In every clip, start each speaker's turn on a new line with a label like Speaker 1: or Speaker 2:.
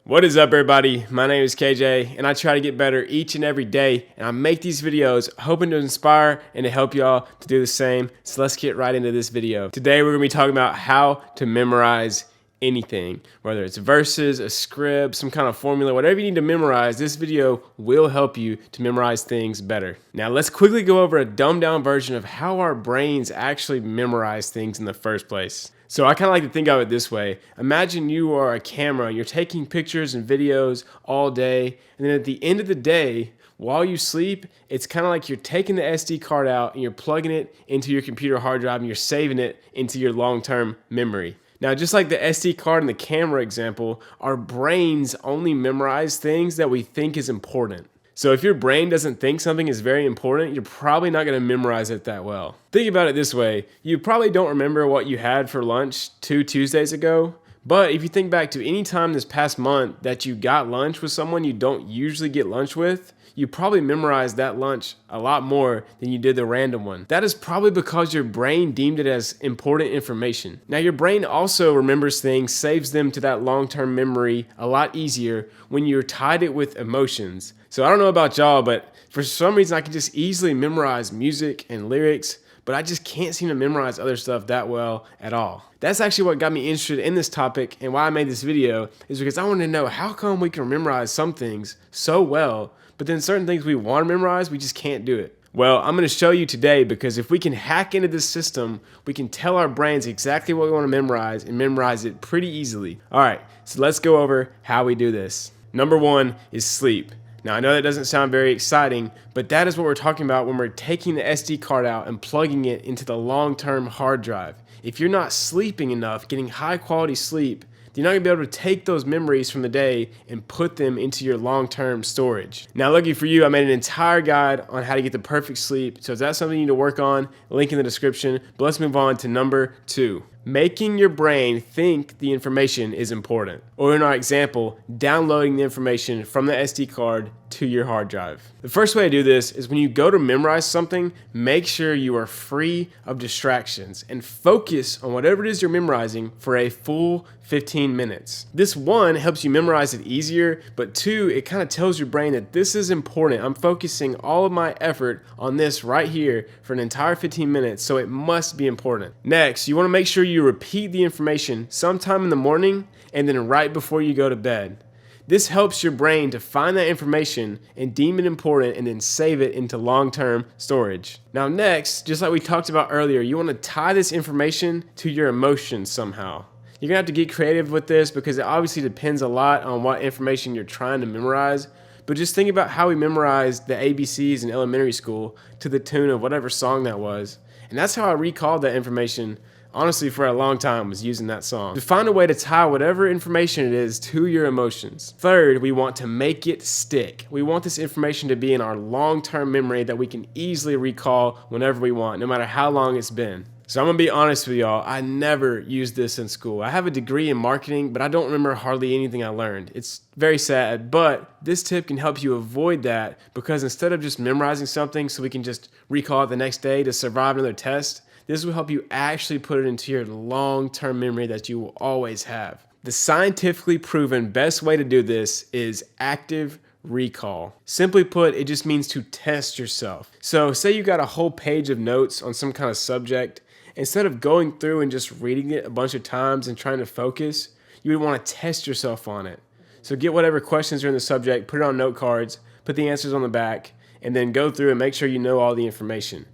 Speaker 1: What is up, everybody? My name is KJ, and I try to get better each and every day, and I make these videos hoping to inspire and to help y'all to do the same. So let's get right into this video. Today we're going to be talking about how to memorize anything, whether it's verses, a script, some kind of formula, whatever you need to memorize. This video will help you to memorize things better. Now let's quickly go over a dumbed down version of how our brains actually memorize things in the first place. So I kind of like to think of it this way. Imagine you are a camera and you're taking pictures and videos all day, and then at the end of the day, while you sleep, it's kind of like you're taking the SD card out and you're plugging it into your computer hard drive and you're saving it into your long-term memory. Now, just like the SD card and the camera example, our brains only memorize things that we think is important. So if your brain doesn't think something is very important, you're probably not going to memorize it that well. Think about it this way. You probably don't remember what you had for lunch 2 Tuesdays ago. But if you think back to any time this past month that you got lunch with someone you don't usually get lunch with, you probably memorized that lunch a lot more than you did the random one. That is probably because your brain deemed it as important information. Now, your brain also remembers things, saves them to that long-term memory a lot easier when you're tied it with emotions. So I don't know about y'all, but for some reason I can just easily memorize music and lyrics, but I just can't seem to memorize other stuff that well at all. That's actually what got me interested in this topic, and why I made this video is because I wanted to know how come we can memorize some things so well, but then certain things we want to memorize, we just can't do it. Well, I'm going to show you today, because if we can hack into this system, we can tell our brains exactly what we want to memorize and memorize it pretty easily. All right, so let's go over how we do this. Number one is sleep. Now, I know that doesn't sound very exciting, but that is what we're talking about when we're taking the SD card out and plugging it into the long-term hard drive. If you're not sleeping enough, getting high quality sleep, you're not going to be able to take those memories from the day and put them into your long-term storage. Now, lucky for you, I made an entire guide on how to get the perfect sleep. So if that's something you need to work on, link in the description. But let's move on to number 2. Making your brain think the information is important. Or in our example, downloading the information from the SD card to your hard drive. The first way to do this is when you go to memorize something, make sure you are free of distractions and focus on whatever it is you're memorizing for a full 15 minutes. This, one, helps you memorize it easier, but 2, it kind of tells your brain that this is important. I'm focusing all of my effort on this right here for an entire 15 minutes, so it must be important. Next, you want to make sure you repeat the information sometime in the morning and then right before you go to bed. This helps your brain to find that information and deem it important and then save it into long-term storage. Now next, just like we talked about earlier, you want to tie this information to your emotions somehow. You're going to have to get creative with this because it obviously depends a lot on what information you're trying to memorize. But just think about how we memorized the ABCs in elementary school to the tune of whatever song that was. And that's how I recalled that information, honestly, for a long time, was using that song. To find a way to tie whatever information it is to your emotions. Third, we want to make it stick. We want this information to be in our long-term memory that we can easily recall whenever we want, no matter how long it's been. So I'm going to be honest with y'all, I never used this in school. I have a degree in marketing, but I don't remember hardly anything I learned. It's very sad, but this tip can help you avoid that, because instead of just memorizing something so we can just recall it the next day to survive another test, this will help you actually put it into your long-term memory that you will always have. The scientifically proven best way to do this is active recall. Simply put, it just means to test yourself. So say you got a whole page of notes on some kind of subject. Instead of going through and just reading it a bunch of times and trying to focus, you would want to test yourself on it. So get whatever questions are in the subject, put it on note cards, put the answers on the back, and then go through and make sure you know all the information.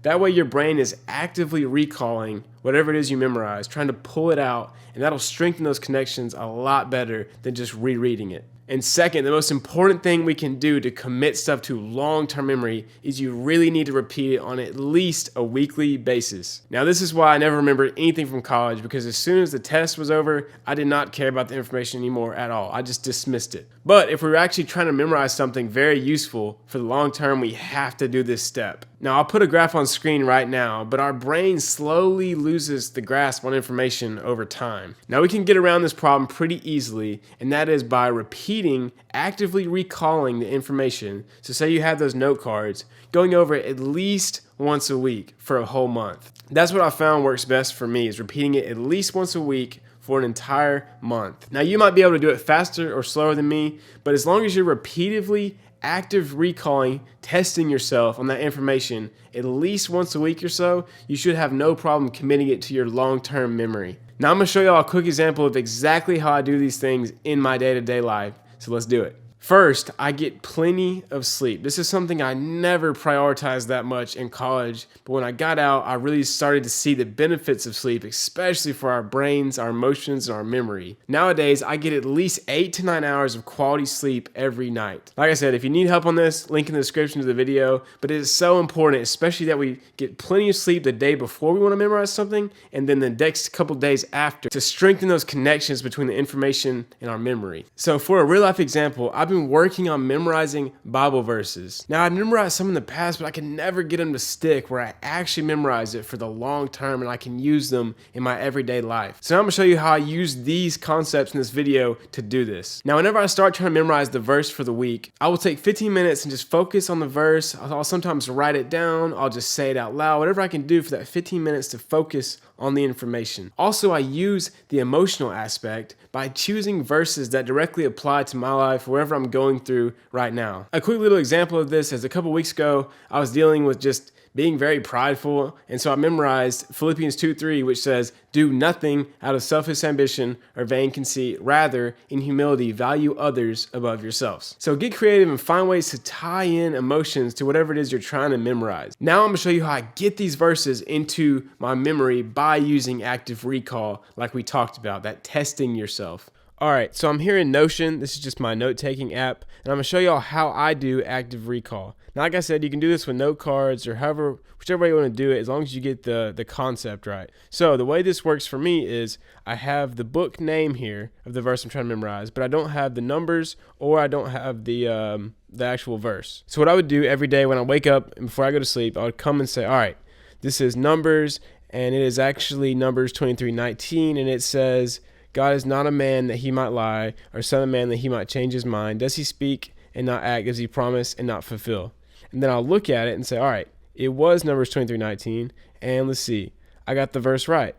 Speaker 1: That way your brain is actively recalling whatever it is you memorize, trying to pull it out, and that'll strengthen those connections a lot better than just rereading it. And second, the most important thing we can do to commit stuff to long-term memory is you really need to repeat it on at least a weekly basis. Now, this is why I never remembered anything from college, because as soon as the test was over, I did not care about the information anymore at all. I just dismissed it. But if we're actually trying to memorize something very useful for the long term, we have to do this step. Now, I'll put a graph on screen right now, but our brain slowly loses the grasp on information over time. Now, we can get around this problem pretty easily, and that is by repeating, actively recalling the information. So say you have those note cards, going over it at least once a week for a whole month. That's what I found works best for me, is repeating it at least once a week for an entire month. Now you might be able to do it faster or slower than me, but as long as you're repeatedly active recalling, testing yourself on that information at least once a week or so, you should have no problem committing it to your long-term memory. Now I'm gonna show y'all a quick example of exactly how I do these things in my day-to-day life. So let's do it. First, I get plenty of sleep. This is something I never prioritized that much in college, but when I got out, I really started to see the benefits of sleep, especially for our brains, our emotions, and our memory. Nowadays, I get at least 8 to 9 hours of quality sleep every night. Like I said, if you need help on this, link in the description to the video, but it is so important, especially that we get plenty of sleep the day before we want to memorize something, and then the next couple days after, to strengthen those connections between the information and our memory. So for a real life example, I've been working on memorizing Bible verses. Now, I've memorized some in the past, but I can never get them to stick where I actually memorize it for the long term and I can use them in my everyday life. So now I'm gonna show you how I use these concepts in this video to do this. Now, whenever I start trying to memorize the verse for the week, I will take 15 minutes and just focus on the verse. I'll sometimes write it down. I'll just say it out loud, whatever I can do for that 15 minutes to focus on the information. Also, I use the emotional aspect by choosing verses that directly apply to my life, wherever I'm going through right now. A quick little example of this is a couple weeks ago, I was dealing with just being very prideful, and so I memorized Philippians 2:3, which says, "Do nothing out of selfish ambition or vain conceit, rather in humility value others above yourselves." So get creative and find ways to tie in emotions to whatever it is you're trying to memorize. Now I'm gonna show you how I get these verses into my memory by using active recall, like we talked about, that testing yourself. All right, so I'm here in Notion. This is just my note-taking app, and I'm gonna show y'all how I do active recall. Now, like I said, you can do this with note cards or whichever way you want to do it, as long as you get the concept right. So the way this works for me is I have the book name here of the verse I'm trying to memorize, but I don't have the numbers or I don't have the actual verse. So what I would do every day when I wake up and before I go to sleep, I would come and say, all right, this is Numbers, and it is actually Numbers 23:19, and it says, "God is not a man that he might lie, or son of man that he might change his mind. Does he speak and not act? Does he promise and not fulfill?" And then I'll look at it and say, all right, it was Numbers 23:19, and let's see, I got the verse right.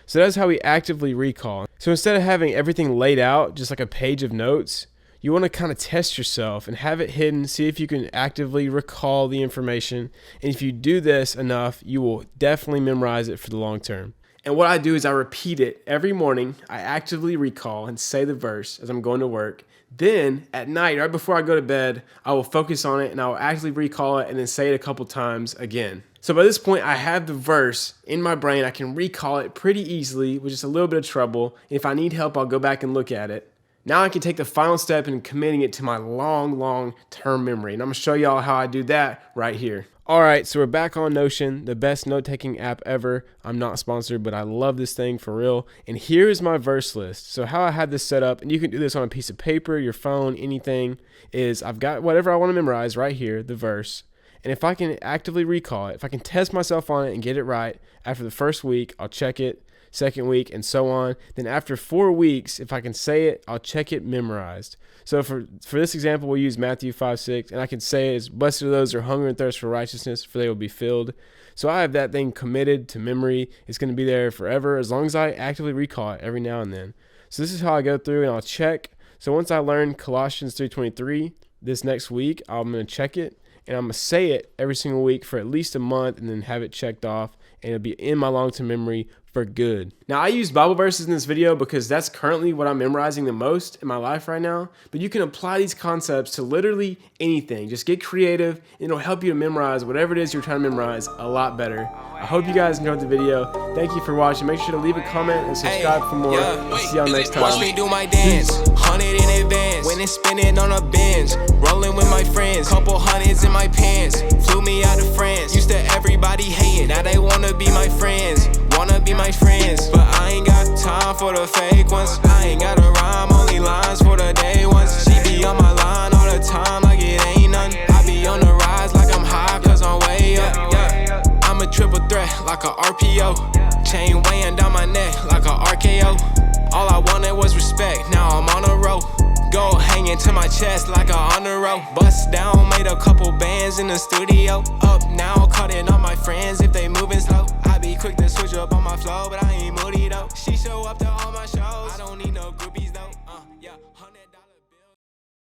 Speaker 1: So that's how we actively recall. So instead of having everything laid out, just like a page of notes, you want to kind of test yourself and have it hidden, see if you can actively recall the information. And if you do this enough, you will definitely memorize it for the long term. And what I do is I repeat it every morning. I actively recall and say the verse as I'm going to work. Then at night, right before I go to bed, I will focus on it and I will actively recall it and then say it a couple times again. So by this point, I have the verse in my brain. I can recall it pretty easily with just a little bit of trouble. If I need help, I'll go back and look at it. Now I can take the final step in committing it to my long-term memory. And I'm gonna show y'all how I do that right here. All right, so we're back on Notion, the best note-taking app ever. I'm not sponsored, but I love this thing for real. And here's my verse list. So how I have this set up, and you can do this on a piece of paper, your phone, anything, is I've got whatever I want to memorize right here, the verse. And if I can actively recall it, if I can test myself on it and get it right, after the first week, I'll check it, second week, and so on. Then after 4 weeks, if I can say it, I'll check it memorized. So for this example, we'll use Matthew 5:6, and I can say is, "Blessed are those who are hunger and thirst for righteousness, for they will be filled." So I have that thing committed to memory. It's going to be there forever as long as I actively recall it every now and then. So this is how I go through and I'll check. So once I learn Colossians 3:23 this next week, I'm going to check it, and I'm going to say it every single week for at least a month and then have it checked off, and it'll be in my long-term memory for good. Now, I use Bible verses in this video because that's currently what I'm memorizing the most in my life right now, but you can apply these concepts to literally anything. Just get creative, and it'll help you to memorize whatever it is you're trying to memorize a lot better. I hope you guys enjoyed the video. Thank you for watching. Make sure to leave a comment and subscribe for more. I'll see y'all next time.
Speaker 2: Watch me do my dance, 100 in advance. When it's spinning on a bench, rolling with my friends, couple hundreds in my pants. Flew me out of France. Used to everybody hating, now they wanna be my friends. Wanna be my friends, but I ain't got time for the fake ones. I ain't got a rhyme, only lines for the day ones. She be on my line all the time like it ain't none. I be on the rise like I'm high cause I'm way up, yeah. I'm a triple threat like a RPO. Chain weighing down my neck like a RKO. All I wanted was respect, now I'm on a roll. Gold hanging Banging to my chest like a honor roll. Bust down, made a couple bands in the studio. Up now, caught in all my friends if they moving slow. I be quick to switch up on my flow, but I ain't moody though. She show up to all my shows. I don't need no groupies though.